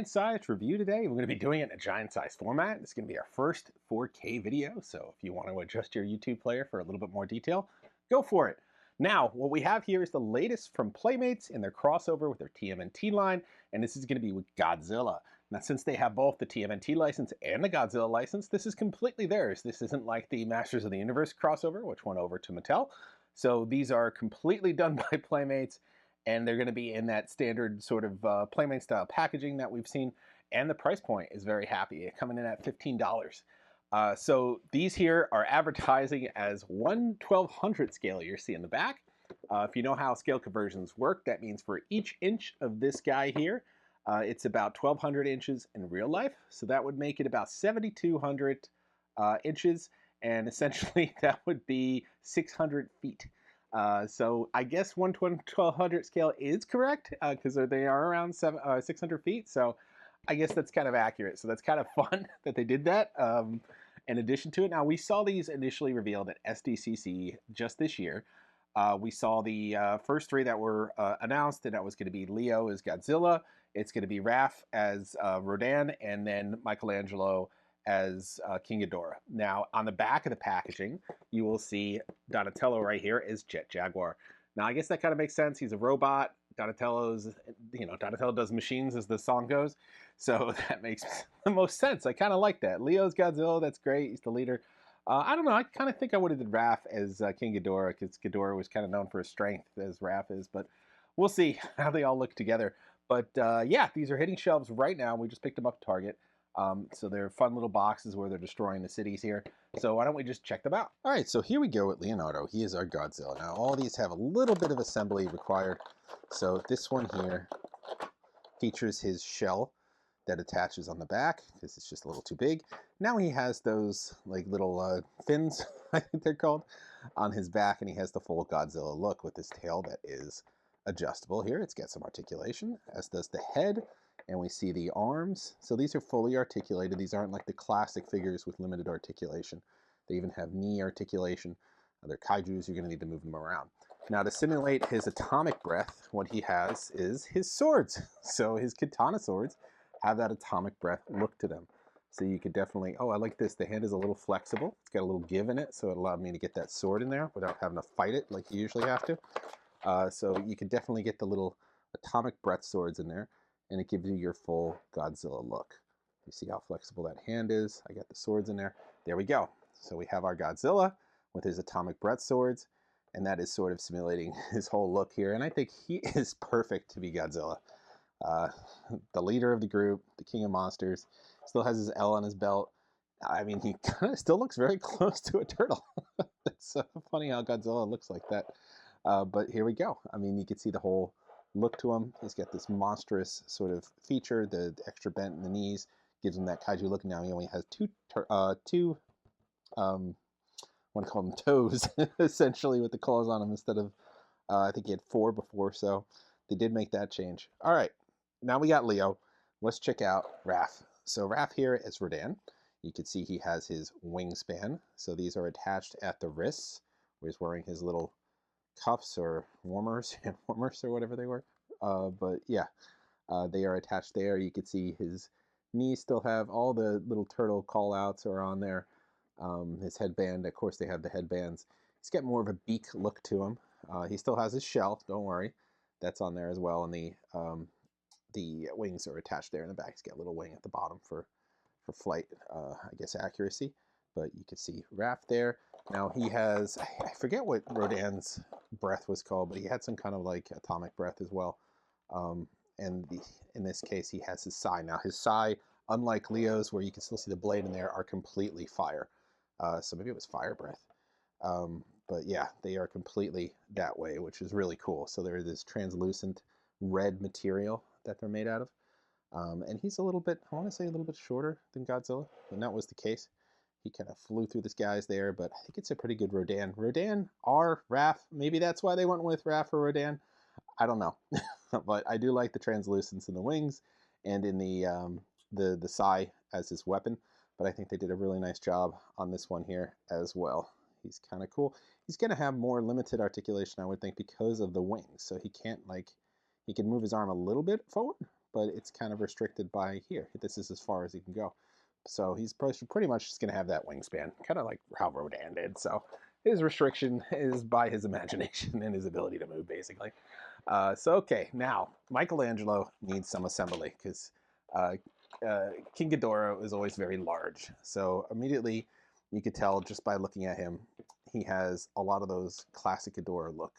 giant size review today. We're going to be doing it in a giant size format. It's going to be our first 4K video. So if you want to adjust your YouTube player for a little bit more detail, go for it. Now, what we have here is the latest from Playmates in their crossover with their TMNT line, and this is going to be with Godzilla. Now, since they have both the TMNT license and the Godzilla license, this is completely theirs. This isn't like the Masters of the Universe crossover, which went over to Mattel. So these are completely done by Playmates, and they're going to be in that standard sort of Playmate style packaging that we've seen, and the price point is very happy, coming in at $15. So these here are advertising as 1/1200 scale you see in the back. If you know how scale conversions work, that means for each inch of this guy here, it's about 1200 inches in real life. So that would make it about 7200 inches, and essentially that would be 600 feet. So I guess 1/1200 scale is correct because they are around 600 feet. So I guess that's kind of accurate. So that's kind of fun that they did that. In addition to it, now we saw these initially revealed at SDCC just this year. We saw the first three that were announced, and that was going to be Leo as Godzilla, it's going to be Raph as Rodan, and then Michelangelo as King Ghidorah. Now, on the back of the packaging, you will see Donatello right here as Jet Jaguar. Now, I guess that kind of makes sense. He's a robot. Donatello does machines, as the song goes. So that makes the most sense. I kind of like that. Leo's Godzilla, that's great. He's the leader. I don't know. I kind of think I would have did Raph as King Ghidorah, because Ghidorah was kind of known for his strength, as Raph is. But we'll see how they all look together. But yeah, these are hitting shelves right now. We just picked them up at Target. So they're fun little boxes where they're destroying the cities here. So why don't we just check them out? All right, so here we go with Leonardo. He is our Godzilla. Now, all these have a little bit of assembly required. So this one here features his shell that attaches on the back because it's just a little too big. Now he has those like little fins, I think they're called, on his back, and he has the full Godzilla look with his tail that is adjustable here. It's got some articulation, as does the head, and we see the arms. So these are fully articulated. These aren't like the classic figures with limited articulation. They even have knee articulation. They're kaijus, you're going to need to move them around. Now, to simulate his atomic breath, what he has is his swords. So his katana swords have that atomic breath look to them. So you could definitely, oh, I like this. The hand is a little flexible. It's got a little give in it, so it allowed me to get that sword in there without having to fight it like you usually have to. So you could definitely get the little atomic breath swords in there, and it gives you your full Godzilla look. You see how flexible that hand is? I got the swords in there. There we go. So we have our Godzilla with his atomic breath swords, and that is sort of simulating his whole look here. And I think he is perfect to be Godzilla. The leader of the group, the king of monsters, still has his L on his belt. I mean, he kind of still looks very close to a turtle. It's funny how Godzilla looks like that. But here we go. I mean, you can see the whole look to him. He's got this monstrous sort of feature. The extra bent in the knees gives him that kaiju look. Now he only has two want to call them toes, essentially, with the claws on them instead of, I think he had 4 before, so they did make that change. All right, now we got Leo. Let's check out Raph. So Raph here is Rodan. You can see he has his wingspan. So these are attached at the wrists, where he's wearing his little cuffs or warmers, hand warmers or whatever they were. But yeah, they are attached there. You can see his knees still have all the little turtle call-outs are on there. His headband, of course, they have the headbands. He's got more of a beak look to him. He still has his shell, don't worry. That's on there as well, and the wings are attached there in the back. He's got a little wing at the bottom for flight, I guess, accuracy. But you can see Raph there. Now he has, I forget what Rodan's breath was called, but he had some kind of like atomic breath as well. And in this case, he has his sai. Now his sai, unlike Leo's, where you can still see the blade in there, are completely fire. So maybe it was fire breath. But yeah, they are completely that way, which is really cool. So they're this translucent red material that they're made out of. And he's a little bit, I want to say a little bit shorter than Godzilla, and that was the case. He kind of flew through the skies there, but I think it's a pretty good Rodan. Rodan or Raph, maybe that's why they went with Raph or Rodan. I don't know. But I do like the translucence in the wings and in the sai as his weapon. But I think they did a really nice job on this one here as well. He's kind of cool. He's going to have more limited articulation, I would think, because of the wings. So he can't, like, he can move his arm a little bit forward, but it's kind of restricted by here. This is as far as he can go. So he's pretty much just going to have that wingspan, kind of like how Rodan did. So his restriction is by his imagination and his ability to move, basically. Okay, now Michelangelo needs some assembly because King Ghidorah is always very large. So immediately you could tell just by looking at him, he has a lot of those classic Ghidorah look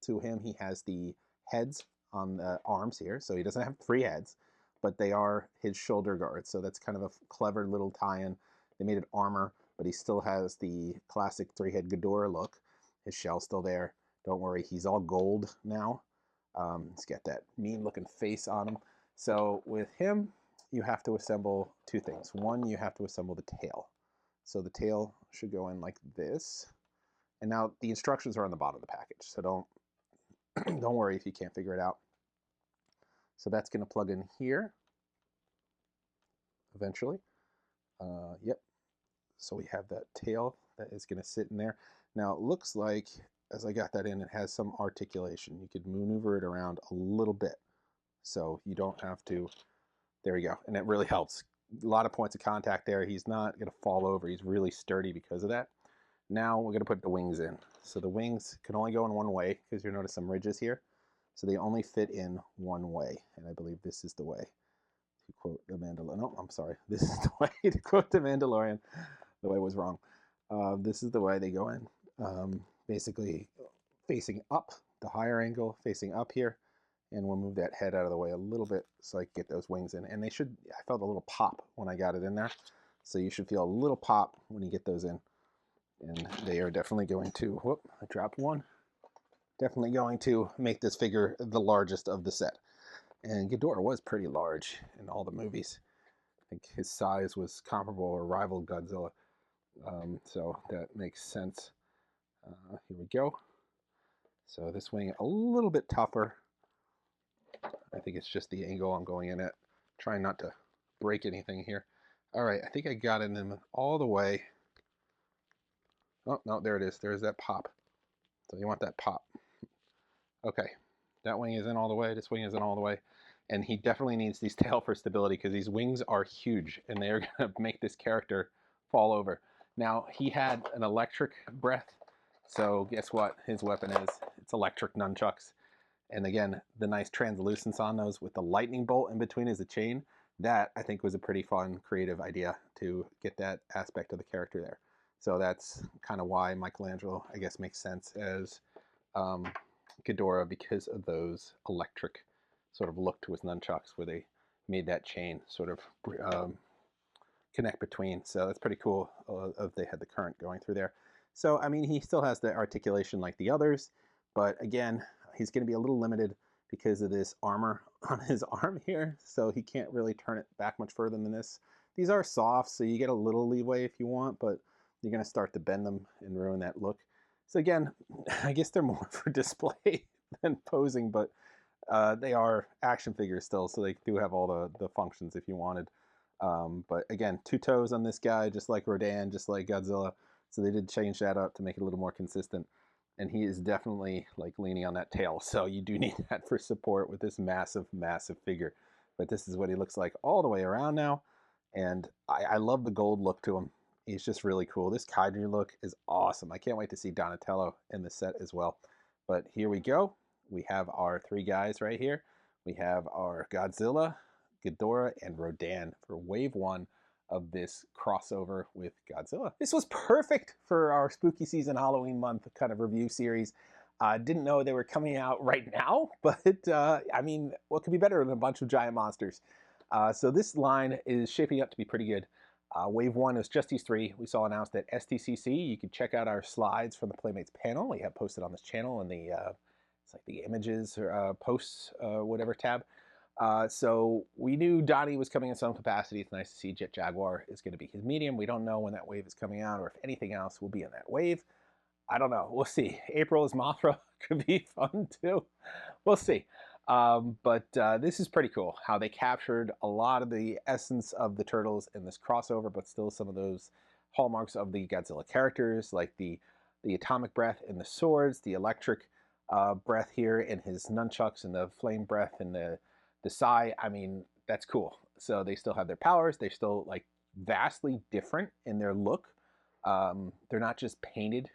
to him. He has the heads on the arms here, so he doesn't have 3 heads, but they are his shoulder guards. So that's kind of a clever little tie-in. They made it armor, but he still has the classic 3-head Ghidorah look. His shell's still there. Don't worry, he's all gold now. He's got that mean-looking face on him. So with him, you have to assemble 2 things. One, you have to assemble the tail. So the tail should go in like this. And now the instructions are on the bottom of the package, so don't worry if you can't figure it out. So that's going to plug in here eventually. Yep. So we have that tail that is going to sit in there. Now it looks like, as I got that in, it has some articulation. You could maneuver it around a little bit. So you don't have to, there we go. And it really helps. A lot of points of contact there. He's not going to fall over. He's really sturdy because of that. Now we're going to put the wings in. So the wings can only go in one way because you'll notice some ridges here. So they only fit in one way. And I believe this is the way, to quote the Mandalorian. No, I'm sorry. This is the way, to quote the Mandalorian. The way was wrong. This is the way they go in. Basically facing up, the higher angle, facing up here. And we'll move that head out of the way a little bit so I can get those wings in. And they should, I felt a little pop when I got it in there. So you should feel a little pop when you get those in. And they are definitely going to, whoop, I dropped one. Definitely going to make this figure the largest of the set. And Ghidorah was pretty large in all the movies. I think his size was comparable or rivaled Godzilla. So that makes sense. Here we go. So this wing a little bit tougher. I think it's just the angle I'm going in at. Trying not to break anything here. All right, I think I got it in all the way. Oh, no, there it is. There's that pop. So you want that pop. Okay, that wing is in all the way. This wing is in all the way. And he definitely needs these tail for stability because these wings are huge and they are going to make this character fall over. Now, he had an electric breath. So guess what his weapon is? It's electric nunchucks. And again, the nice translucence on those with the lightning bolt in between as a chain. That, I think, was a pretty fun, creative idea to get that aspect of the character there. So that's kind of why Michelangelo, I guess, makes sense as Ghidorah, because of those electric sort of look to his nunchucks where they made that chain sort of connect between. So that's pretty cool if they had the current going through there. So, I mean, he still has the articulation like the others, but again, he's going to be a little limited because of this armor on his arm here, so he can't really turn it back much further than this. These are soft, so you get a little leeway if you want, but you're going to start to bend them and ruin that look. So again, I guess they're more for display than posing, but they are action figures still, so they do have all the functions if you wanted. But again, 2 toes on this guy, just like Rodan, just like Godzilla. So they did change that up to make it a little more consistent. And he is definitely like leaning on that tail. So you do need that for support with this massive, massive figure. But this is what he looks like all the way around now. And I love the gold look to him. He's just really cool. This kaiju look is awesome. I can't wait to see Donatello in the set as well. But here we go. We have our 3 guys right here. We have our Godzilla, Ghidorah, and Rodan for wave 1 of this crossover with Godzilla. This was perfect for our spooky season Halloween month kind of review series. Didn't know they were coming out right now, but I mean, what could be better than a bunch of giant monsters? So this line is shaping up to be pretty good. Wave 1 is just these 3. We saw announced at STCC. You can check out our slides from the Playmates panel. We have posted on this channel in the it's like the images or posts, whatever tab. So we knew Donnie was coming in some capacity. It's nice to see Jet Jaguar is going to be his medium. We don't know when that wave is coming out or if anything else will be in that wave. I don't know. We'll see. April as Mothra could be fun too. We'll see. But this is pretty cool how they captured a lot of the essence of the Turtles in this crossover, but still some of those hallmarks of the Godzilla characters, like the atomic breath in the swords, the electric breath here in his nunchucks, and the flame breath in the The Psy, I mean, that's cool. So they still have their powers. They're still like vastly different in their look. They're not just painted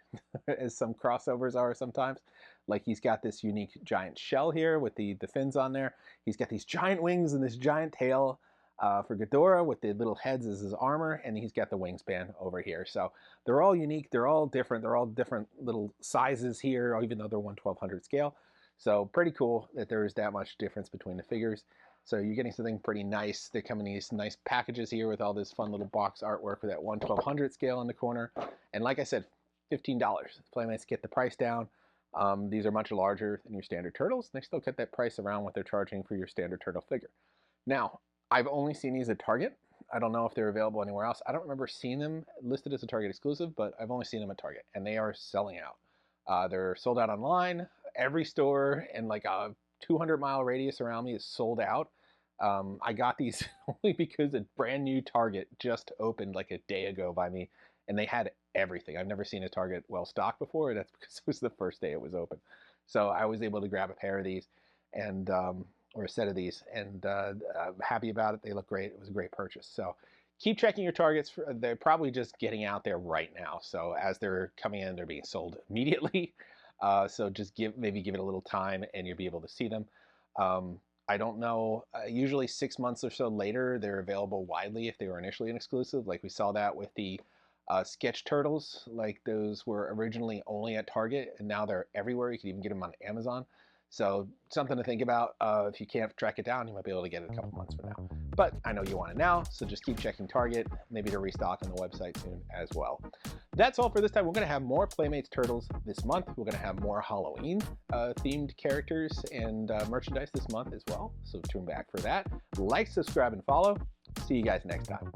as some crossovers are sometimes. Like he's got this unique giant shell here with the fins on there. He's got these giant wings and this giant tail for Ghidorah with the little heads as his armor, and he's got the wingspan over here. So they're all unique. They're all different. They're all different little sizes here, even though they're 1/1200 scale. So pretty cool that there is that much difference between the figures. So you're getting something pretty nice. They come in these nice packages here with all this fun little box artwork with that 1/1200 scale in the corner. And like I said, $15. Playmates get the price down. These are much larger than your standard turtles. They still get that price around what they're charging for your standard turtle figure. Now, I've only seen these at Target. I don't know if they're available anywhere else. I don't remember seeing them listed as a Target exclusive, but I've only seen them at Target, and they are selling out. They're sold out online. Every store in like a 200-mile radius around me is sold out. I got these only because a brand new Target just opened like a day ago by me, and they had everything. I've never seen a Target well stocked before, and that's because it was the first day it was open. So I was able to grab a pair of these, and or a set of these, and I'm happy about it. They look great. It was a great purchase. So keep checking your Targets. They're probably just getting out there right now. So as they're coming in, they're being sold immediately. So just maybe give it a little time, and you'll be able to see them. I don't know. Usually 6 months or so later, they're available widely if they were initially an exclusive. Like we saw that with the Sketch Turtles. Like those were originally only at Target, and now they're everywhere. You can even get them on Amazon. So something to think about. If you can't track it down, you might be able to get it a couple months from now. But I know you want it now, so just keep checking Target. Maybe to restock on the website soon as well. That's all for this time. We're going to have more Playmates Turtles this month. We're going to have more Halloween themed characters and merchandise this month as well. So tune back for that. Like, subscribe, and follow. See you guys next time.